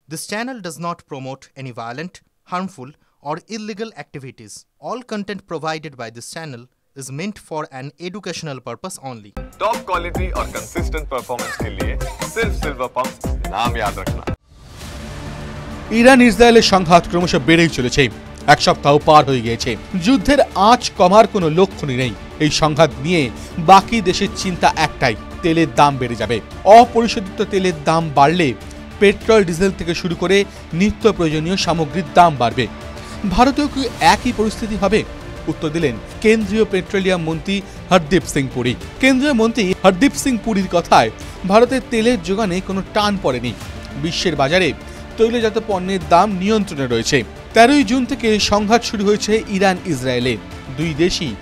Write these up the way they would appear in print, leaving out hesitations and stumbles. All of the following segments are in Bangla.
This channel does not promote any violent, harmful, or illegal activities. All content provided by this channel is meant for an educational purpose only. Top quality और कंसिस्टेंट परफॉर्मेंस के लिए सिर्फ सिल्वर पंप नाम याद रखना। ইরান ইসরায়েলের সংঘাত ক্রমশ বেড়েই চলেছে। এক সপ্তাহ পার হয়ে গিয়েছে, যুদ্ধের আঁচ কমার কোনো লক্ষণই নেই। এই সংঘাত নিয়ে বাকি দেশের চিন্তা একটাই, তেলের দাম বেড়ে যাবে। অপরিশোধিত তেলের দাম বাড়লে পেট্রোল ডিজেল থেকে শুরু করে নিত্য প্রয়োজনীয় সামগ্রীর দাম বাড়বে। ভারতেও কি একই পরিস্থিতি হবে? উত্তর দিলেন কেন্দ্রীয় পেট্রোলিয়াম মন্ত্রী হরদীপ সিং পুরী। কেন্দ্রীয় মন্ত্রী হরদীপ সিং পুরীর কথায় ভারতের তেলের যোগানে কোনো টান পড়েনি। বিশ্বের বাজারে তৈলজাত পণ্যের দাম নিয়ন্ত্রণে রয়েছে। 13 জুন থেকে সংঘাত শুরু হয়েছে ইরান ইসরায়েলে। দুই দেশই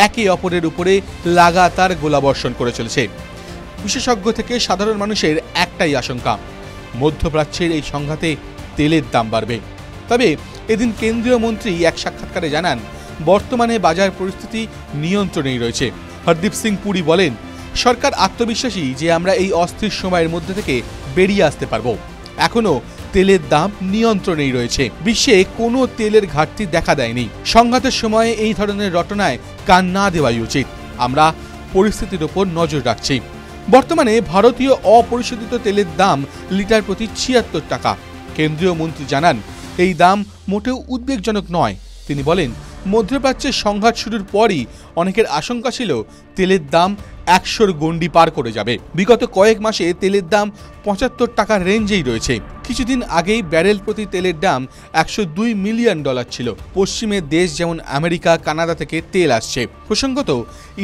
একে অপরের উপরে লাগাতার গোলাবর্ষণ করে চলেছে। বিশেষজ্ঞ থেকে সাধারণ মানুষের একটাই আশঙ্কা, মধ্যপ্রাচ্যের এই সংঘাতে তেলের দাম বাড়বে। তবে এদিন কেন্দ্রীয় মন্ত্রী এক সাক্ষাৎকারে জানান, বর্তমানে বাজার পরিস্থিতি নিয়ন্ত্রণেই রয়েছে। হরদীপ সিং পুরী বলেন, সরকার আত্মবিশ্বাসী যে আমরা এই অস্থির সময়ের মধ্যে থেকে বেরিয়ে আসতে পারবো। এখনো তেলের দাম নিয়ন্ত্রণেই রয়েছে। বিশ্বে কোনো তেলের ঘাটতি দেখা দেয়নি। সংঘাতের সময়ে এই ধরনের রটনায় কান না দেওয়াই উচিত। আমরা পরিস্থিতির ওপর নজর রাখছি। বর্তমানে ভারতীয় অপরিশোধিত তেলের দাম লিটার প্রতি 76 টাকা। কেন্দ্রীয় মন্ত্রী জানান, এই দাম মোটেও উদ্বেগজনক নয়। তিনি বলেন, মধ্যপ্রাচ্যের সংঘাত শুরুর পরই অনেকের আশঙ্কা ছিল তেলের দাম 100-র গণ্ডি পার করে যাবে। বিগত কয়েক মাসে তেলের দাম 75 টাকার রেঞ্জেই রয়েছে। কিছুদিন আগেই ব্যারেল প্রতি তেলের দাম $102 মিলিয়ন ছিল। পশ্চিমের দেশ যেমন আমেরিকা, কানাডা থেকে তেল আসছে। প্রসঙ্গত,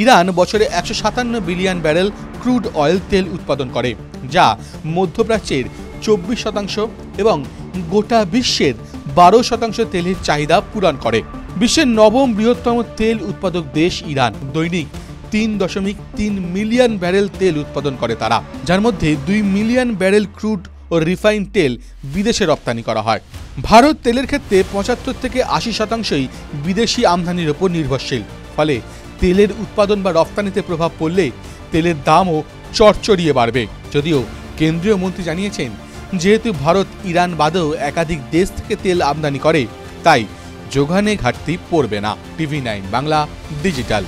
ইরান বছরে 157 বিলিয়ন ব্যারেল ক্রুড অয়েল তেল উৎপাদন করে, যা মধ্যপ্রাচ্যের 24% এবং গোটা বিশ্বের 12% তেলের চাহিদা পূরণ করে। বিশ্বের 9ম বৃহত্তম তেল উৎপাদক দেশ ইরান। দৈনিক 3.3 মিলিয়ন ব্যারেল তেল উৎপাদন করে তারা, যার মধ্যে 2 মিলিয়ন ব্যারেল ক্রুড ও রিফাইন্ড তেল বিদেশে রপ্তানি করা হয়। ভারত তেলের ক্ষেত্রে 75 থেকে 80%ই বিদেশি আমদানির ওপর নির্ভরশীল। ফলে তেলের উৎপাদন বা রপ্তানিতে প্রভাব পড়লে তেলের দামও চড়চড়িয়ে বাড়বে। যদিও কেন্দ্রীয় মন্ত্রী জানিয়েছেন, যেহেতু ভারত ইরান বাদেও একাধিক দেশ থেকে তেল আমদানি করে, তাই যোগানে ঘাটতি পড়বে না। TV9 Bangla digital.